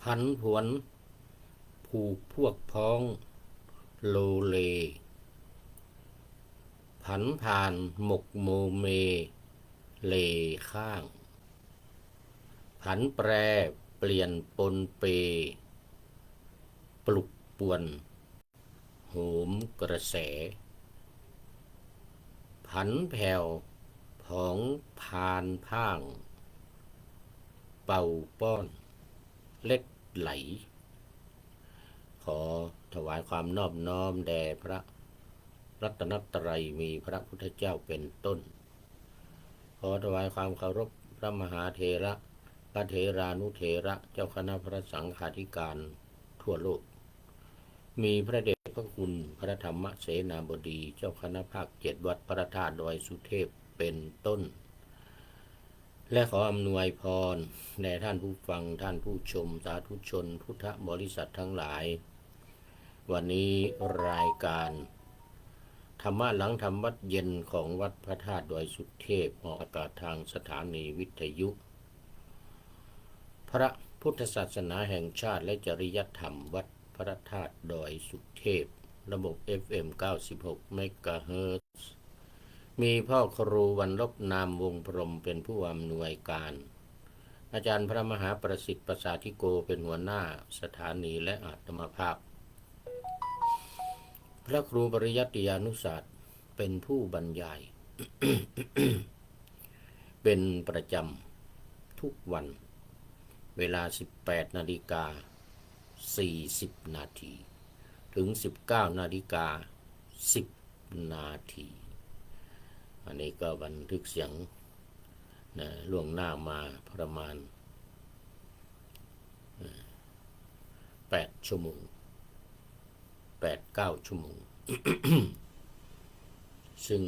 ผันผวนผูกพวกพ้องโลเลผันผ่านหมกโมเมเลข้างผันแปรเปลี่ยนปนเปปลุกป่วนโหมกระแสผันแผ่วผองพานพ่างเป่าป้อนเล็ดไหลขอถวายความนอบน้อมแด่พระรัตนตรัยมีพระพุทธเจ้าเป็นต้นขอถวายความเคารพพระมหาเถระพระเถรานุเถระเจ้าคณะพระสังฆาธิการทั่วโลกมีพระเดชพระคุณพระธรรมเสนาบดีเจ้าคณะภาค7วัดพระธาตุดอยสุเทพเป็นต้นและขออำนวยพรแด่ท่านผู้ฟังท่านผู้ชมสาธุชนพุทธบริษัททั้งหลายวันนี้รายการธรรมะหลังธรรมวัดเย็นของวัดพระธาตุดอยสุเทพออกอากาศทางสถานีวิทยุพระพุทธศาสนาแห่งชาติและจริยธรรมวัดพระธาตุดอยสุเทพระบบ FM 96 เมกะเฮิรตซ์มีพ่อครูวันลบนามวงพรหมเป็นผู้อำนวยการอาจารย์พระมหาประสิทธิ์ประสาธิโกเป็นหัวหน้าสถานีและอาตมาภาพพระครูปริยัติยานุศาสตร์เป็นผู้บรรยาย เป็นประจำทุกวันเวลา 18:40 นาทีถึง 19:10 นาทีอันนี้ก็บันทึกเสียงนะล่วงหน้ามาประมาณ8 ชั่วโมง 8-9 ชั่วโมง ซึ่ง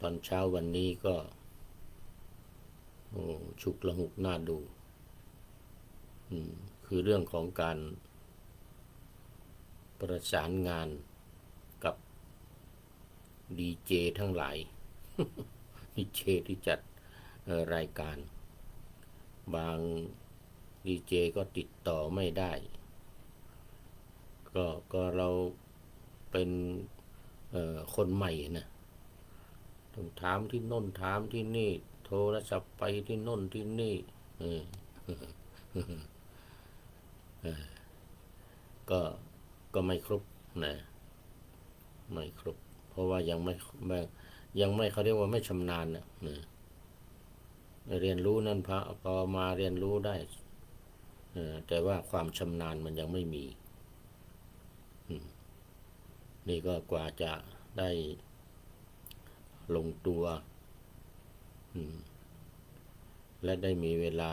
ตอนเช้าวันนี้ก็ฉุกละหุกน่าดูคือเรื่องของการประสานงานกับดีเจทั้งหลาย ดีเจที่จัดรายการบางดีเจก็ติดต่อไม่ได้ก็เราเป็นคนใหม่นะต้องถามที่โน่นถามที่นี่โทรศัพท์ไปที่โน่นที่นี่ก็ไม่ครบนะไม่ครบเพราะว่ายังไม่เขาเรียกว่าไม่ชำนาญนะเรียนรู้นั่นพอมาเรียนรู้ได้แต่ว่าความชำนาญมันยังไม่มีนี่ก็กว่าจะได้ลงตัวและได้มีเวลา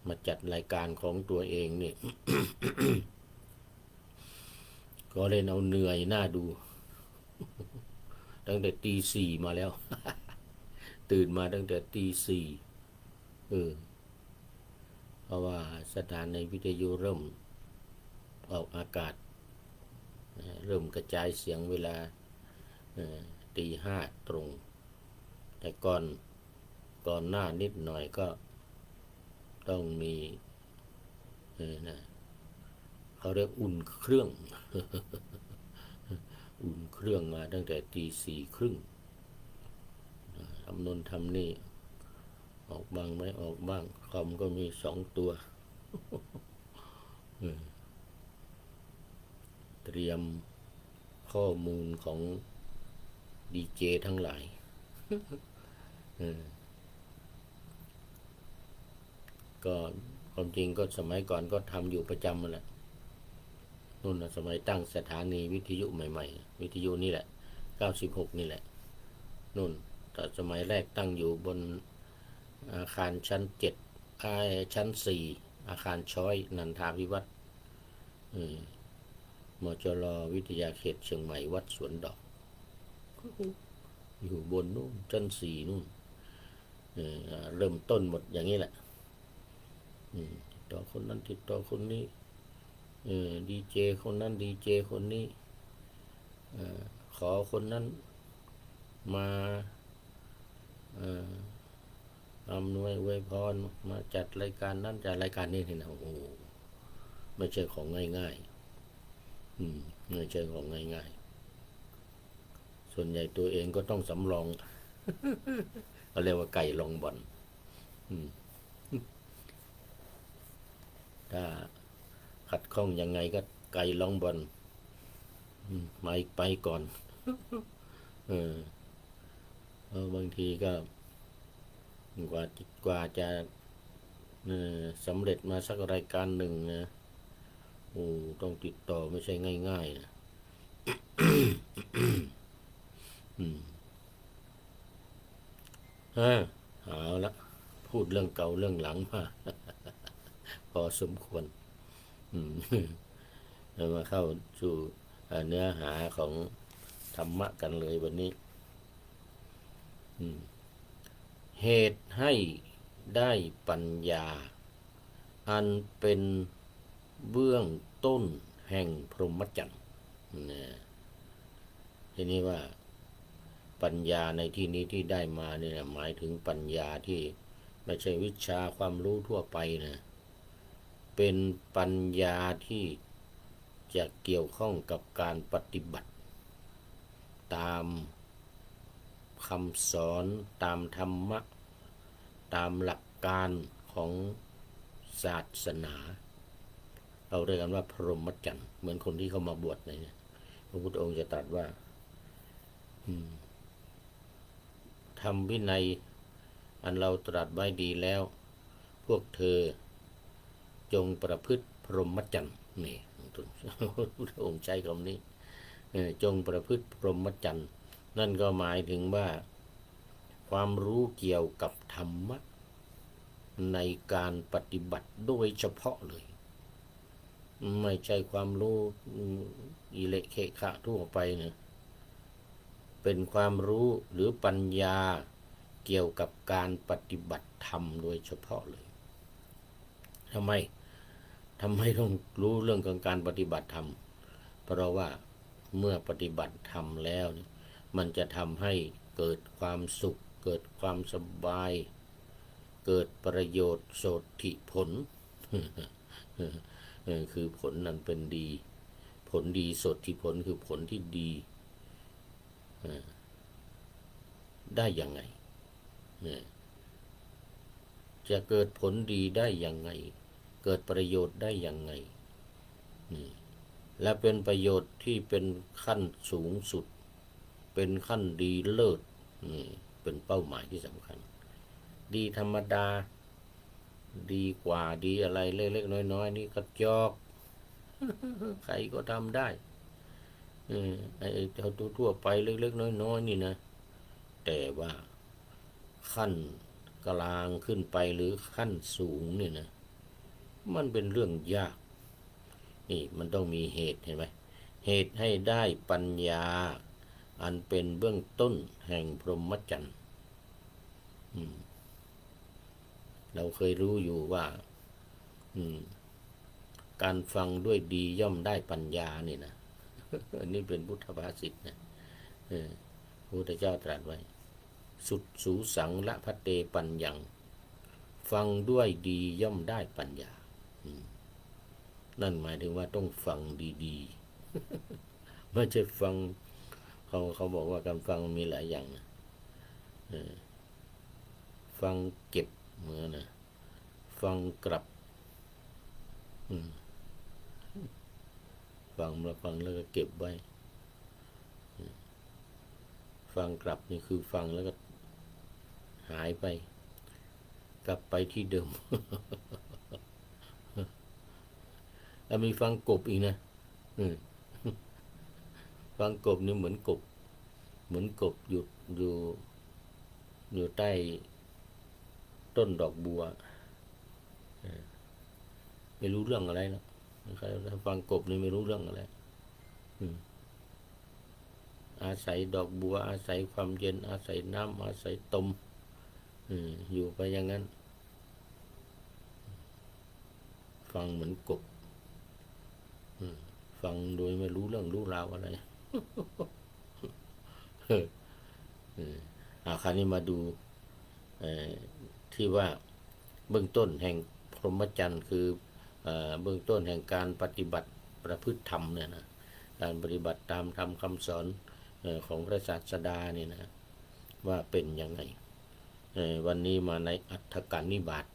มาจัดรายการของตัวเองนี่ ก็เล่นเอาเหนื่อยหน้าดู ตั้งแต่ตี 4มาแล้ว ตื่นมาตั้งแต่ตี 4เพราะว่าสถานีวิทยุเริ่มออกอากาศเริ่มกระจายเสียงเวลาตี 5ตรงแต่ก่อนหน้านิดหน่อยก็ต้องมีเขาเรียกอุ่นเครื่อง อุ่นเครื่องมาตั้งแต่ตี 4 ครึ่งทำนนทำนี่ออกบ้างไม่ออกบ้างคอมก็มี2 ตัว เตรียมข้อมูลของดีเจทั้งหลาย ก็ความจริงก็สมัยก่อนก็ทำอยู่ประจำแหละนู่นนะสมัยตั้งสถานีวิทยุใหม่ๆวิทยุนี่แหละ96นี่แหละนู่นแต่สมัยแรกตั้งอยู่บนอาคารชั้น7ชั้น4อาคารช้อยนันทาภิวัฒน์มจรวิทยาเขตเชียงใหม่วัดสวนดอกอยู่บนนู่นชั้น4นู่นเริ่มต้นหมดอย่างนี้แหละติดต่อคนนั้นติดต่อคนนี้ดีเจคนนั้นดีเจคนนี้ขอคนนั้นมา อำนวยอวยพรมาจัดรายการนั้นจัดรายการนี้นี่นะโอ้โหไม่ใช่ของง่ายๆไม่ใช่ของง่ายๆส่วนใหญ่ตัวเองก็ต้องสำรองเขาเรียกว่าไก่ลองบ่อนถ้าขัดข้องยังไงก็ไก่ลองบ่อนมาไปก่อนบางทีก็กว่าจะสำเร็จมาสักรายการหนึ่งนะโอ้ต้องติดต่อไม่ใช่ง่ายๆนะเอาละพูดเรื่องเก่าเรื่องหลังมาพอสมควรเรามาเข้าสู่เนื้อหาของธรรมะกันเลยวันนี้เหตุให้ได้ปัญญาอันเป็นเบื้องต้นแห่งพรหมจรรย์ทีนี้ว่าปัญญาในที่นี้ที่ได้มาเนี่ยหมายถึงปัญญาที่ไม่ใช่วิชาความรู้ทั่วไปนะเป็นปัญญาที่จะเกี่ยวข้องกับการปฏิบัติตามคำสอนตามธรรมะตามหลักการของศาสนาเราเรียกกันว่าพรหมจรรย์เหมือนคนที่เข้ามาบวชเนี่ยพระพุทธองค์จะตรัสว่าทำวินัยอันเราตรัสไว้ดีแล้วพวกเธอจงประพฤติพรหมจรรย์นี่พระพุทธองค์ใช้คำนี้จงประพฤติพรหมจรรย์นั่นก็หมายถึงว่าความรู้เกี่ยวกับธรรมะในการปฏิบัติโดยเฉพาะเลยไม่ใช่ความรู้อิเละเขะขะทั่วไปนะเป็นความรู้หรือปัญญาเกี่ยวกับการปฏิบัติธรรมโดยเฉพาะเลยทำไมต้องรู้เรื่องของการปฏิบัติธรรมเพราะว่าเมื่อปฏิบัติธรรมแล้วมันจะทำให้เกิดความสุขเกิดความสบายเกิดประโยชน์โสติผลคือผลนั้นเป็นดีผลดีโสติผลคือผลที่ดีได้ยังไงจะเกิดผลดีได้ยังไงเกิดประโยชน์ได้ยังไงและเป็นประโยชน์ที่เป็นขั้นสูงสุดเป็นขั้นดีเลิศเป็นเป้าหมายที่สำคัญดีธรรมดาดีกว่าดีอะไรเล็กๆน้อยๆนี่กระจอกใครก็ทำได้ไอ้ทั่วไปเล็กๆน้อยๆนี่นะแต่ว่าขั้นกลางขึ้นไปหรือขั้นสูงเนี่ยนะมันเป็นเรื่องยากนี่มันต้องมีเหตุเห็นไหมเหตุให้ได้ปัญญาอันเป็นเบื้องต้นแห่งพรหมจรรย์เราเคยรู้อยู่ว่าการฟังด้วยดีย่อมได้ปัญญานี่นะอันนี้เป็นพุทธภาษิตนะพระพุทธเจ้าตรัสไว้สุดสูสังละพะเตปัญญังฟังด้วยดีย่อมได้ปัญญานั่นหมายถึงว่าต้องฟังดีๆไม่ใช่ฟังเขาบอกว่าการฟังมีหลายอย่างนะฟังเก็บเหมือนนะฟังกลับฟังแล้วก็เก็บไว้ฟังกลับนี่คือฟังแล้วก็หายไปกลับไปที่เดิมแล้วมีฟังกบอีกนะฟังกบนี่เหมือนกบอยู่ใต้ต้นดอกบัวไม่รู้เรื่องอะไรแล้วถ้าฟังกบนี่ไม่รู้เรื่องอะไรอาศัยดอกบัวอาศัยความเย็นอาศัยน้ำอาศัยตมอยู่ไปอย่างนั้นฟังเหมือนกบฟังโดยไม่รู้เรื่องรู้ราวอะไรคราวนี้มาดู ที่ว่าเบื้องต้นแห่งพรหมจรรย์คือเบื้องต้นแห่งการปฏิบัติประพฤติธรรมเนี่ยนะการปฏิบัติตามธรรมคำสอนของพระศาสดาเนี่ยนะว่าเป็นยังไงวันนี้มาในอัฏฐกานิบาต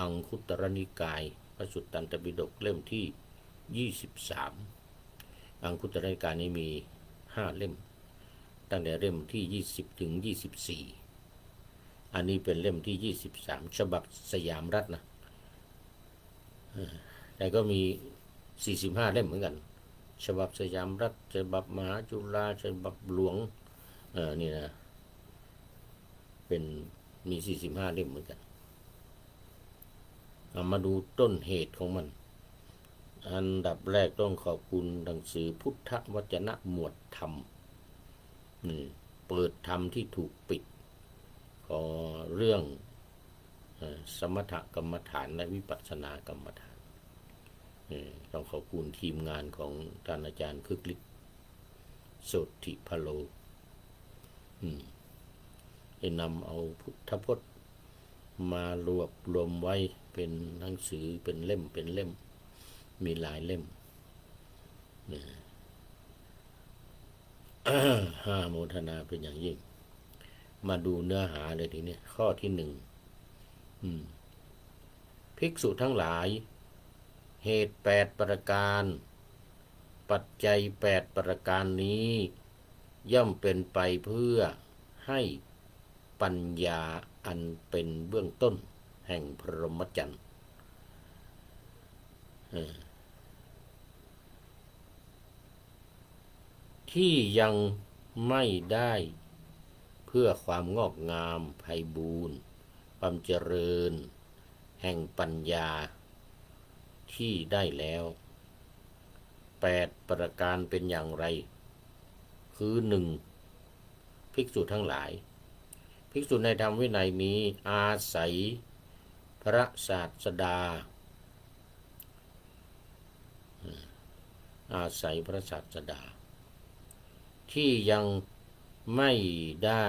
อังคุตรนิกายพระสุตตันตปิฎกเล่มที่23อังคุตรนิกายนี้มี5เล่มตั้งแต่เล่มที่20ถึง24อันนี้เป็นเล่มที่23ฉบับสยามรัฐนะแต่ก็มี45เล่มเหมือนกันฉบับสยามรัฐฉบับมหาจุฬาฉบับหลวงนี่นะเป็นมี45เล่มเหมือนกันมาดูต้นเหตุของมันอันดับแรกต้องขอบคุณหนังสือพุทธวจนะหมวดธรรมเปิดธรรมที่ถูกปิดขอเรื่องสมถกรรมฐานและวิปัสสนากรรมฐานต้องขอบคุณทีมงานของท่านอาจารย์คึกฤทธิ์โสติพโลได้นำเอาพุทธพจน์มารวบรวมไว้เป็นหนังสือเป็นเล่มมีหลายเล่มโมทนาเป็นอย่างยิ่งมาดูเนื้อหาเลยทีนี้ข้อที่1ภิกษุทั้งหลายเหตุ8ประการปัจจัย8ประการนี้ย่อมเป็นไปเพื่อให้ปัญญาอันเป็นเบื้องต้นแห่งพรหมจรรย์ที่ยังไม่ได้เพื่อความงอกงามไพบูรย์ความเจริญแห่งปัญญาที่ได้แล้ว8ประการเป็นอย่างไรคือ 1. ภิกษุทั้งหลายภิกษุในธรรมวินัยนี้อาศัยพระศาสดาที่ยังไม่ได้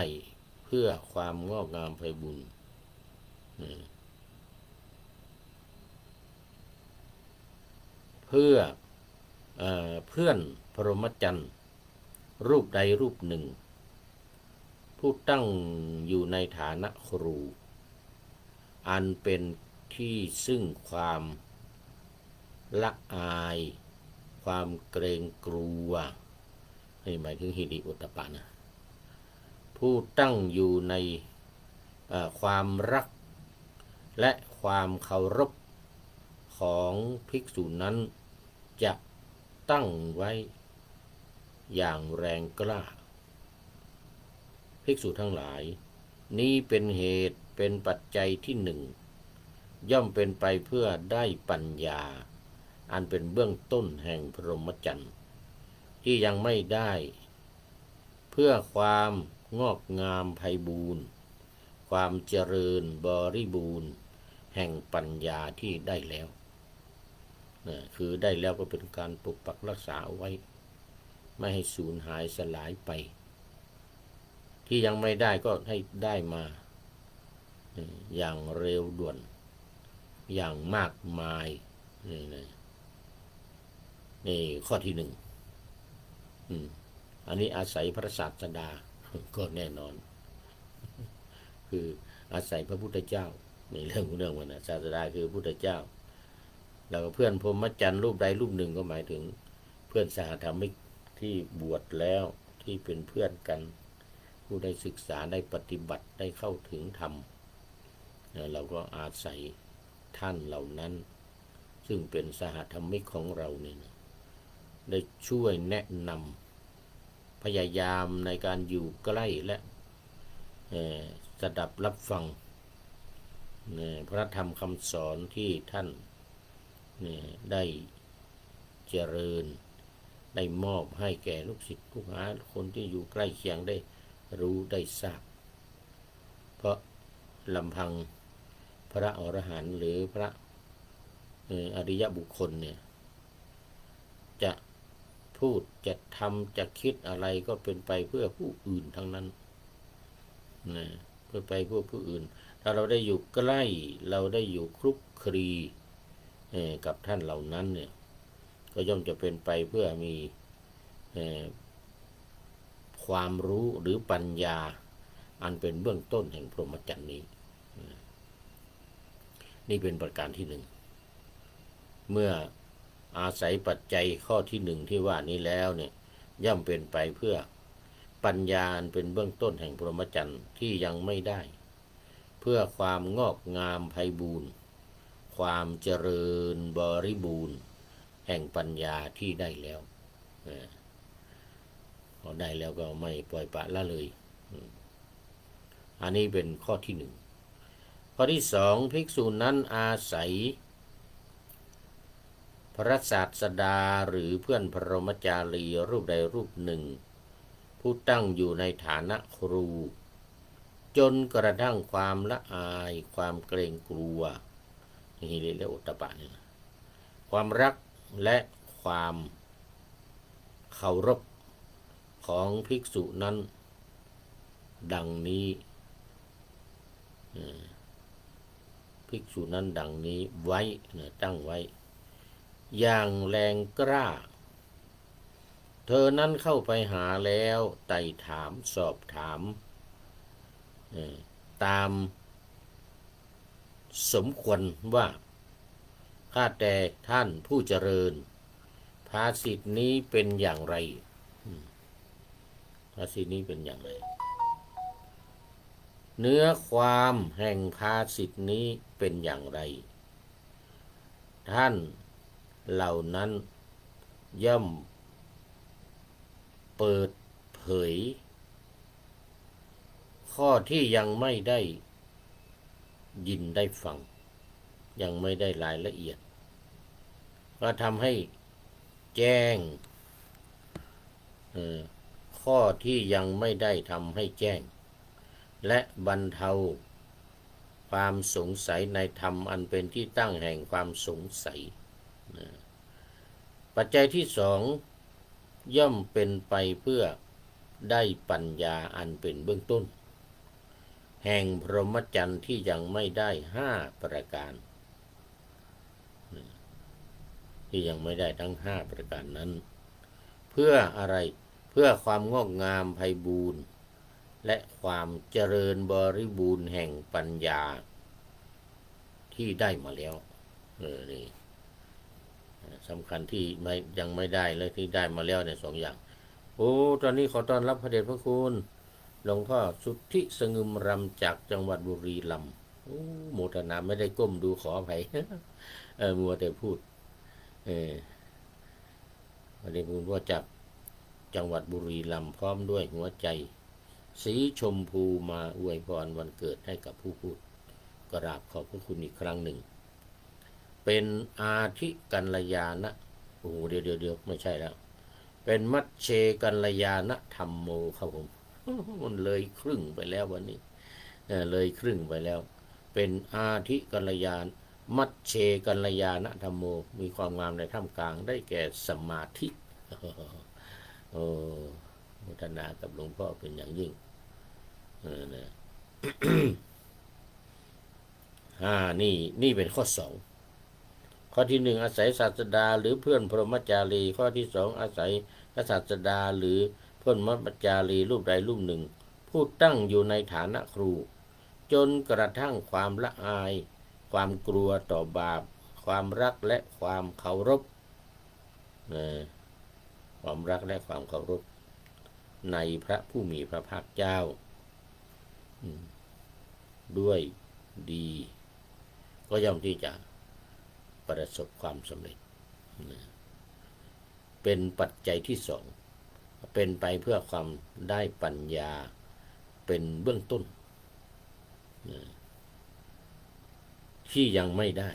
เพื่อความงอกงามไพบูลย์เพื่อนพรหมจรรย์รูปใดรูปหนึ่งผู้ตั้งอยู่ในฐานะครูอันเป็นที่ซึ่งความละอายความเกรงกลัวให้หมายถึงหิริโอตตัปปะนะผู้ตั้งอยู่ในความรักและความเคารพของภิกษุนั้นจะตั้งไว้อย่างแรงกล้าภิกษุทั้งหลายนี้เป็นเหตุเป็นปัจจัยที่1ย่อมเป็นไปเพื่อได้ปัญญาอันเป็นเบื้องต้นแห่งพรหมจรรย์ที่ยังไม่ได้เพื่อความงอกงามไพบูรณ์ความเจริญบริบูรณ์แห่งปัญญาที่ได้แล้วคือได้แล้วก็เป็นการปกปักรักษาไว้ไม่ให้สูญหายสลายไปที่ยังไม่ได้ก็ให้ได้มาอย่างเร็วด่วนอย่างมากมายนี่ข้อที่1อันนี้อาศัยพระศาสดาก็แน่นอนคืออาศัยพระพุทธเจ้าในเรื่องมันนะศาสดาคือพระพุทธเจ้าแล้วก็เพื่อนพรหมจรรย์รูปใดรูปหนึ่งก็หมายถึงเพื่อนสหธรรมิกที่บวชแล้วที่เป็นเพื่อนกันผู้ได้ศึกษาได้ปฏิบัติได้เข้าถึงธรรมเราก็อาศัยท่านเหล่านั้นซึ่งเป็นสหธรรมิกของเราเนี่ยได้ช่วยแนะนำพยายามในการอยู่ใกล้และสดับรับฟังพระธรรมคำสอนที่ท่านได้เจริญได้มอบให้แก่ลูกศิษย์ลูกหาคนที่อยู่ใกล้เคียงได้รู้ได้ทราบเพราะลำพังพระอรหันต์หรือพระอริยบุคคลเนี่ยจะพูดจะทำจะคิดอะไรก็เป็นไปเพื่อผู้อื่นทั้งนั้นเพื่อไปเพื่อผู้อื่นถ้ าเราได้อยู่ใกล้เราได้อยู่คลุกคลีกับท่านเหล่านั้นเนี่ยก็ย่อมจะเป็นไปเพื่อมีความรู้หรือปัญญาอันเป็นเบื้องต้นแห่งพรหมจรรย์นี้นี่เป็นประการที่หนึ่งเมื่ออาศัยปัจจัยข้อที่หนึ่งที่ว่านี้แล้วเนี่ยย่อมเป็นไปเพื่อปัญญาอันเป็นเบื้องต้นแห่งพรหมจรรย์ที่ยังไม่ได้เพื่อความงอกงามไพบูรณ์ความเจริญบริบูรณ์แห่งปัญญาที่ได้แล้วพอได้แล้วก็ไม่ปล่อยปละละเลยอันนี้เป็นข้อที่หนึ่งข้อที่สองภิกษุนั้นอาศัยพระศาสดาหรือเพื่อนพรหมจารีรูปใดรูปหนึ่งผู้ตั้งอยู่ในฐานะครูจนกระทั่งความละอายความเกรงกลัวนี่เรียกโอตตัปปะนี่ความรักและความเคารพของภิกษุนั้นดังนี้ภิกษุนั้นดังนี้ไว้ตั้งไว้อย่างแรงกล้าเธอนั้นเข้าไปหาแล้วไต่ถามสอบถามตามสมควรว่าข้าแต่ท่านผู้เจริญภาษิตนี้เป็นอย่างไรภาษิตนี้เป็นอย่างไรเนื้อความแห่งภาษิตนี้เป็นอย่างไรท่านเหล่านั้นย่อมเปิดเผยข้อที่ยังไม่ได้ยินได้ฟังยังไม่ได้รายละเอียดก็ทำให้แจ้งข้อที่ยังไม่ได้ทำให้แจ้งและบรรเทาความสงสัยในธรรมอันเป็นที่ตั้งแห่งความสงสัยปัจจัยที่สองย่อมเป็นไปเพื่อได้ปัญญาอันเป็นเบื้องต้นแห่งพรหมจรรย์ที่ยังไม่ได้5ประการที่ยังไม่ได้ทั้ง5ประการนั้นเพื่ออะไรเพื่อความงอกงามไพบูรณ์และความเจริญบริบูรณ์แห่งปัญญาที่ได้มาแล้วนี่สำคัญที่ยังไม่ได้และที่ได้มาแล้วเนี่ย2 อย่างโอ้ตอนนี้ขอต้อนรับพระเดชพระคุณหลวงพ่อสุทธิสงึมรำจากจังหวัดบุรีรัมย์โมทนาไม่ได้ก้มดูขออภัยมัวแต่พูดพระเดชพระคุณว่าจากจังหวัดบุรีรัมย์พร้อมด้วยหัวใจสีชมพูมาอวยพรวันเกิดให้กับผู้พูดกราบขอบพระคุณอีกครั้งหนึ่งเป็นอาทิกัลยานะโอ้เดี๋ยวไม่ใช่แล้วเป็นมัชเชกัลยานะธรรมโมครับผมมันเลยครึ่งไปแล้ววันนี้เลยครึ่งไปแล้วเป็นอาทิกัลยานมัชเชกัลยานะธรรมโมมีความงามในท่ามกลางได้แก่สมาธิโอ้มุทนากับหลวงพ่อเป็นอย่างยิ่งนี่เป็นข้อ2ข้อที่1อาศัยศาสดาหรือเพื่อนพรหมจารีข้อที่2อาศัยพระศาสดาหรือเพื่อนพรหมจารีรูปใดรูปหนึ่งผู้ตั้งอยู่ในฐานะครูจนกระทั่งความละอายความกลัวต่อบาปความรักและความเคารพความรักและความเคารพในพระผู้มีพระภาคเจ้าด้วยดีก็ย่อมที่จะประสบความสำเร็จเป็นปัจจัยที่2เป็นไปเพื่อความได้ปัญญาเป็นเบื้องต้นที่ยังไม่ได้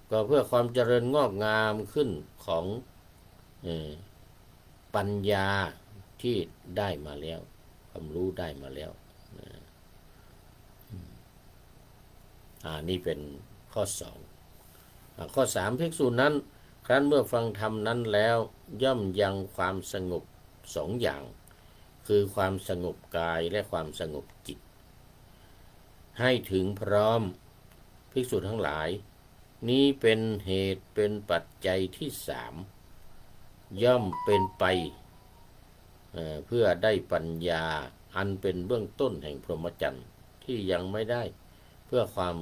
ก็เพื่อความเจริญงอกงามขึ้นของปัญญาที่ได้มาแล้วความรู้ได้มาแล้วนี่เป็นข้อ2ข้อ3ภิกษุนั้นครั้นเมื่อฟังธรรมนั้นแล้วย่อมยังความสงบ2 อย่างคือความสงบกายและความสงบจิต ให้ถึงพร้อมภิกษุทั้งหลายนี้เป็นเหตุเป็นปัจจัยที่สามย่อมเป็นไปเพื่อได้ปัญญาอันเป็นเบื้องต้นแห่งพรหมจรรย์ที่ยังไม่ได้เพื่อความ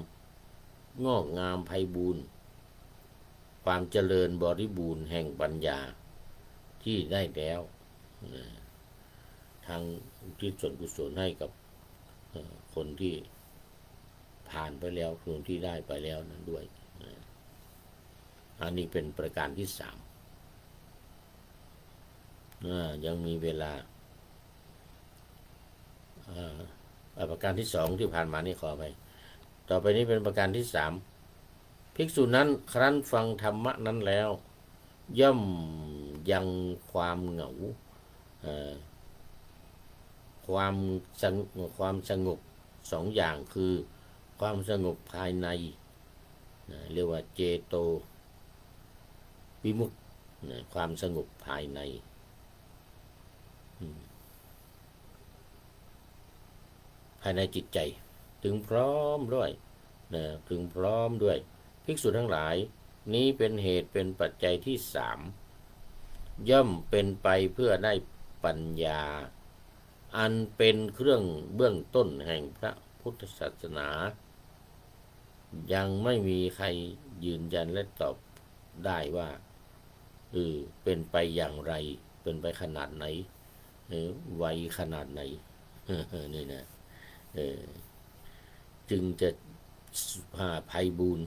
งอกงามไพบูรณ์ความเจริญบริบูรณ์แห่งปัญญาที่ได้แล้วทางอุทิศส่วนกุศลให้กับคนที่ผ่านไปแล้วคนที่ได้ไปแล้วนั้นด้วยอันนี้เป็นประการที่สามยังมีเวลาประการที่สองที่ผ่านมานี่ขอไปต่อไปนี้เป็นประการที่สามภิกษุนั้นครั้นฟังธรรมะนั้นแล้วย่อมยังความเหงาความสงบสองอย่างคือความสงบภายในเรียกว่าเจโตวิมุตติความสงบภายในจิตใจถึงพร้อมด้วยถึงพร้อมด้วยภิกษุทั้งหลายนี้เป็นเหตุเป็นปัจจัยที่สามย่อมเป็นไปเพื่อได้ปัญญาอันเป็นเครื่องเบื้องต้นแห่งพระพุทธศาสนายังไม่มีใครยืนยันและตอบได้ว่าเป็นไปอย่างไรเป็นไปขนาดไหนไวขนาดไหนนี่นะจึงจะไพบูรณ์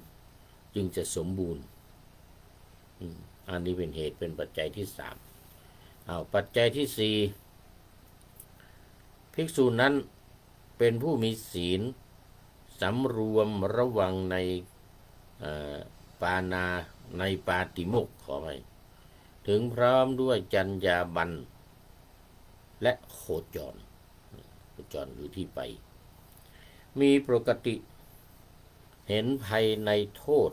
จึงจะสมบูรณ์อันนี้เป็นเหตุเป็นปัจจัยที่สามปัจจัยที่สี่ภิกษุนั้นเป็นผู้มีศีลสำรวมระวังในปานาในปาติโมกข์ขอไปถึงพร้อมด้วยจรรยาบรรณและโคจรคือที่ไปมีปกติเห็นภัยในโทษ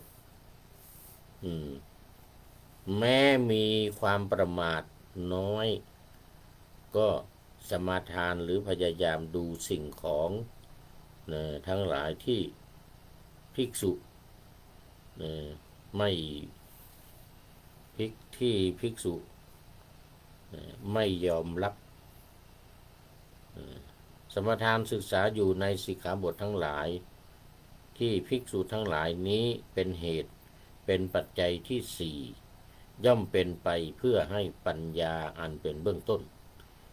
แม้มีความประมาทน้อยก็สมาทานหรือพยายามดูสิ่งของทั้งหลายที่ภิกษุไม่ภิกษุไม่ยอมรับสมทานศึกษาอยู่ในสิกขาบททั้งหลายที่ภิกษุทั้งหลายนี้เป็นเหตุเป็นปัจจัยที่สี่ย่อมเป็นไปเพื่อให้ปัญญาอันเป็นเบื้องต้น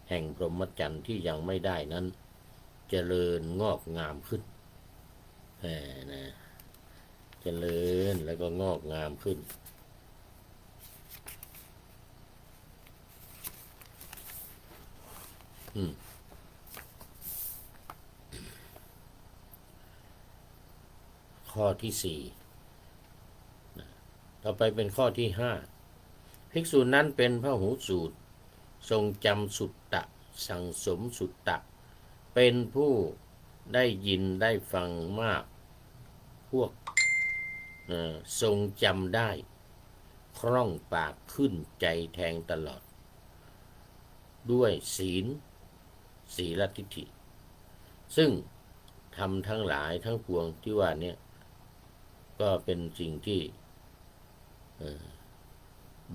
แห่งพรหมจรรย์ที่ยังไม่ได้นั้นเจริญงอกงามขึ้นเจริญแล้วก็งอกงามขึ้นข้อที่สี่ต่อไปเป็นข้อที่ห้าภิกษุนั้นเป็นพหูสูตรทรงจำสุตตะสั่งสมสุตตะเป็นผู้ได้ยินได้ฟังมากพวกทรงจำได้คล่องปากขึ้นใจแทงตลอดด้วยศีลทิฏฐิซึ่งทำทั้งหลายทั้งปวงที่ว่านี้ก็เป็นสิ่งที่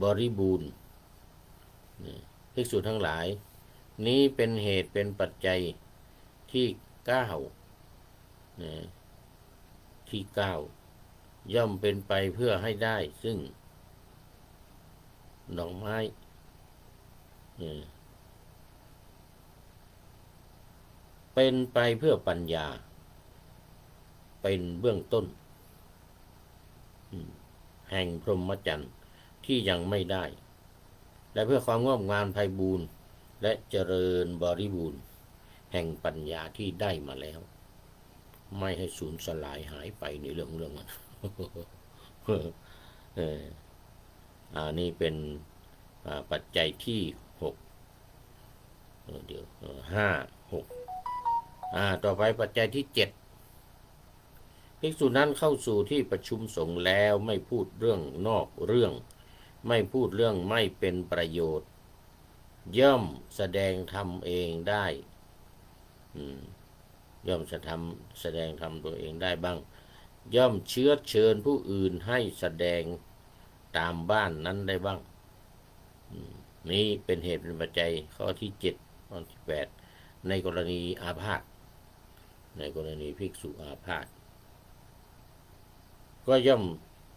บริบูรณ์ภิกษุทั้งหลายนี้เป็นเหตุเป็นปัจจัยที่เก้าย่อมเป็นไปเพื่อให้ได้ซึ่งดอกไม้เป็นไปเพื่อปัญญาเป็นเบื้องต้นแห่งพรหมจรรย์ที่ยังไม่ได้และเพื่อความงอกงามไพบูรณ์และเจริญบริบูรณ์แห่งปัญญาที่ได้มาแล้วไม่ให้สูญสลายหายไปในเรื่องนี่เป็นปัจจัยที่หกต่อไปปัจจัยที่เจ็ดภิกษุนั้นเข้าสู่ที่ประชุมสงฆ์แล้วไม่พูดเรื่องนอกเรื่องไม่พูดเรื่องไม่เป็นประโยชน์ย่อมแสดงธรรมเองได้ ย่อมจะแสดงธรรมตัวเองได้บ้างย่อมเชื้อเชิญผู้อื่นให้แสดงตามบ้านนั้นได้บ้างนี้เป็นเหตุเป็นปัจจัยข้อที่7ข้อที่8ในกรณีอาพาธในกรณีภิกษุอาพาธก็ย่อม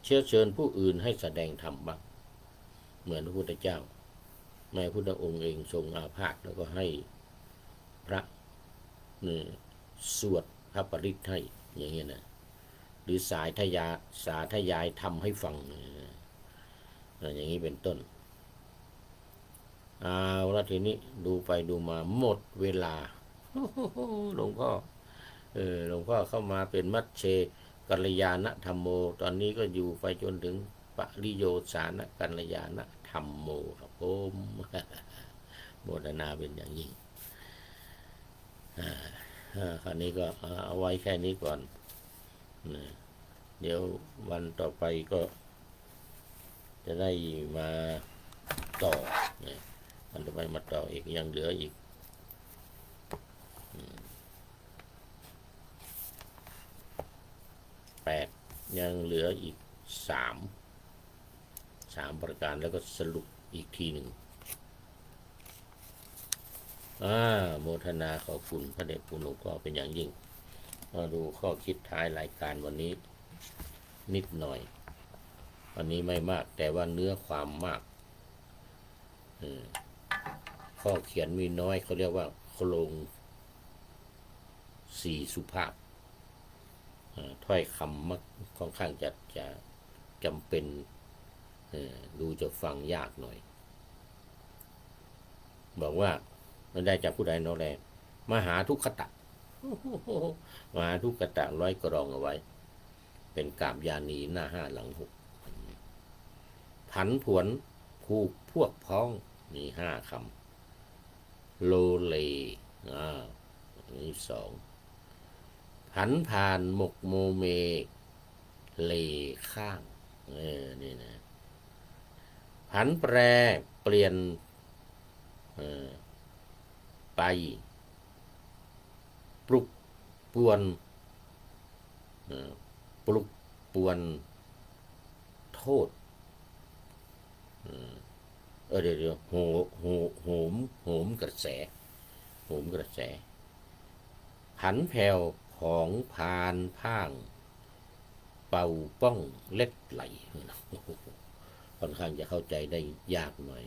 เชื้อเชิญผู้อื่นให้แสดงธรรมบ้างเหมือนพระพุทธเจ้าแม้พุทธองค์เองทรงอาพาธแล้วก็ให้พระสวดพระปริตให้อย่างเงี้ยนะหรือสาธยายทำให้ฟังอย่างนี้เป็นต้นเอาละทีนี้ดูไปดูมาหมดเวลาหลวงพ่อหลวงพ่อเข้ามาเป็นมัชเชกัลยาณธรรมโมตอนนี้ก็อยู่ไปจนถึงปริโยสานกัลยาณธรรมโมครับผมโมทนาเป็นอย่างยิ่งคราวนี้ก็เอาไว้แค่นี้ก่อนเดี๋ยววันต่อไปก็จะได้มาต่อวันต่อไปมาต่ออีกยังเหลืออีก8ยังเหลืออีก3ประการแล้วก็สรุปอีกทีหนึ่งโมทนาขอบคุณพระเดชคุณหลวงพ่อเป็นอย่างยิ่งมาดูข้อคิดท้ายรายการวันนี้นิดหน่อยวันนี้ไม่มากแต่ว่าเนื้อความมากข้อเขียนมีน้อยเขาเรียกว่าโครง4สุภาพถ้อยคำมักค่อนข้างจะจำเป็นดูจะฟังยากหน่อยบอกว่ามันได้จากผู้ใดโนแลมหาทุกขตะมหาทุกขตะร้อยกรองเอาไว้เป็นกาบยานีหน้า5หลัง6ผันผวนผูกพวกพ้องมี5คำโลเลนี่2ผันผ่านหมกโมเมเลข้างนี่นะผันแปรเปลี่ยนไปปลุกป่วนโทษเดี๋ยวโหมกระแสผันแผ่วของพานพ่างเป่าป้องเล็ดไหลค่อนข้างจะเข้าใจได้ยากหน่อย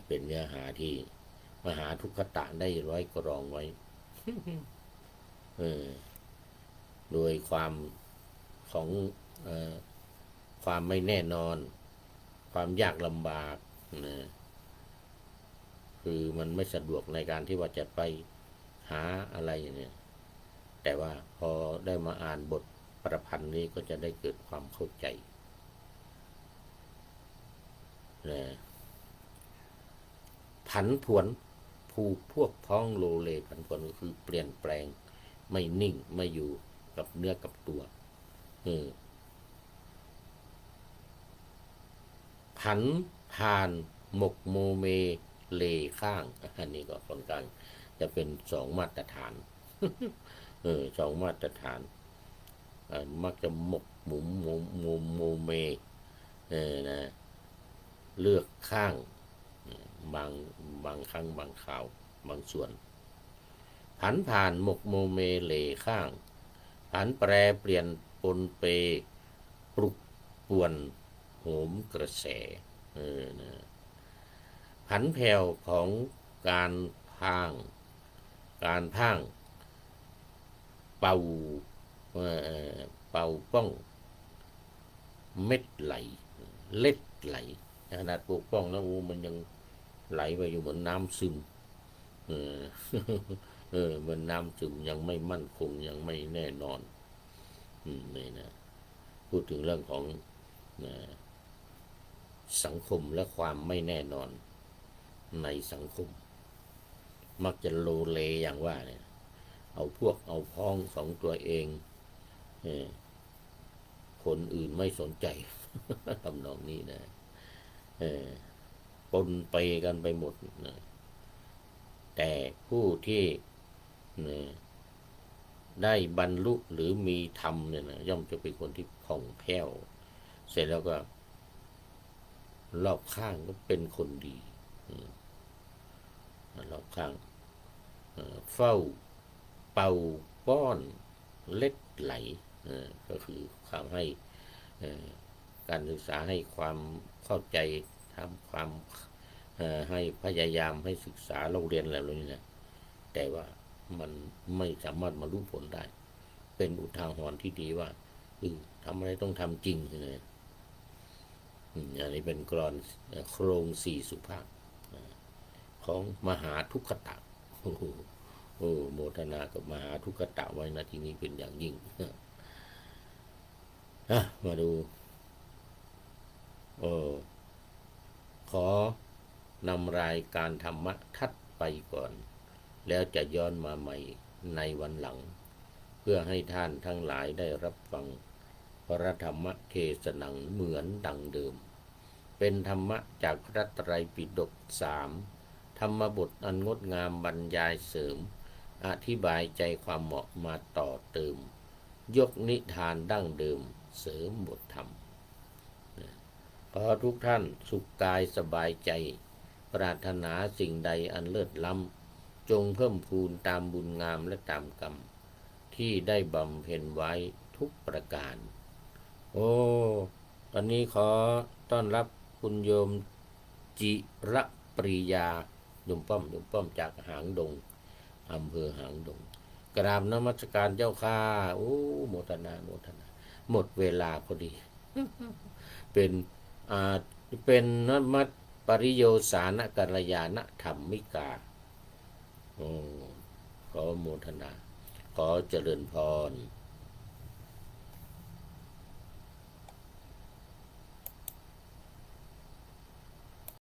เป็นเนื้อหาที่มหาทุกขตะได้ร้อยกรองไว้โดยความของความไม่แน่นอนความยากลำบากคือมันไม่สะดวกในการที่ว่าจะไปหาอะไรเนี่ยแต่ว่าพอได้มาอ่านบทประพันธ์นี้ก็จะได้เกิดความเข้าใจผันผวนผูกพวกพ้องโลเลผันผวนก็คือเปลี่ยนแปลงไม่นิ่งไม่อยู่กับเนื้อกับตัวผันผ่านหมกโมเมเลข้างอันนี้ก็ค่อนข้างจะเป็น2มาตรฐาน2มาตรฐานมักจะหมกหมุมโมเมนะเลือกข้างบางครั้งบางข่าวบางส่วนผันผ่านหมกโมเมเลข้างผันแปรเปลี่ยนปนเปปลุกป่วนโหมกระแสผันแผ่วของการพ่างเป่าป้องเม็ดไหลเล็ดไหลขนาดปกป้องแล้วมันยังไหลไปอยู่เหมือนน้ำซึมเหมือนน้ำซึมยังไม่มั่นคงยังไม่แน่นอนนี่นะพูดถึงเรื่องของสังคมและความไม่แน่นอนในสังคมมักจะโลเลอย่างว่าเนี่ยเอาพ้องของตัวเองคนอื่นไม่สนใจทำนองนี้นะปนไปกันไปหมดนะแต่ผู้ที่ ได้บรรลุหรือมีธรรมเนี่ยนะย่อมจะเป็นคนที่ผ่องแผ้วเสร็จแล้วก็รอบข้างก็เป็นคนดีรอบข้างเฝ้าเป่าป้อนเล็ดไหลก็คือความให้การศึกษาให้ความเข้าใจทำความให้พยายามให้ศึกษาโรงเรียนอะไรนี่นะแต่ว่ามันไม่สามารถมารู้ผลได้เป็นอุทาหรณ์ที่ดีว่าทำอะไรต้องทำจริงนะอันนี้เป็นกลอนโครงสี่สุภาพของมหาทุกขตะโมทนากับมหาทุกขตะไว้นะที่นี้เป็นอย่างยิ่งมาดูขอนำรายการธรรมะทัดไปก่อนแล้วจะย้อนมาใหม่ในวันหลังเพื่อให้ท่านทั้งหลายได้รับฟังพระธรรมเทศนาเหมือนดังเดิมเป็นธรรมะจากพระไตรปิฎก3ธรรมบทอันงดงามบรรยายเสริมอธิบายใจความเหมาะมาต่อเติมยกนิทานดั้งเดิมเสริมบทธรรมขอทุกท่านสุขกายสบายใจปรารถนาสิ่งใดอันเลิศล้ำจงเพิ่มพูนตามบุญงามและตามกรรมที่ได้บำเพ็ญไว้ทุกประการตอนนี้ขอต้อนรับคุณโยมจิระปริยาโยมป้อมจากหางดงอำเภอหางดงกราบนมัสการเจ้าค่ะโมทนาหมดเวลาพอดี เป็นนมัตปริโยสานกัลยาณธรรมิกาขอโมทนาขอเจริญพร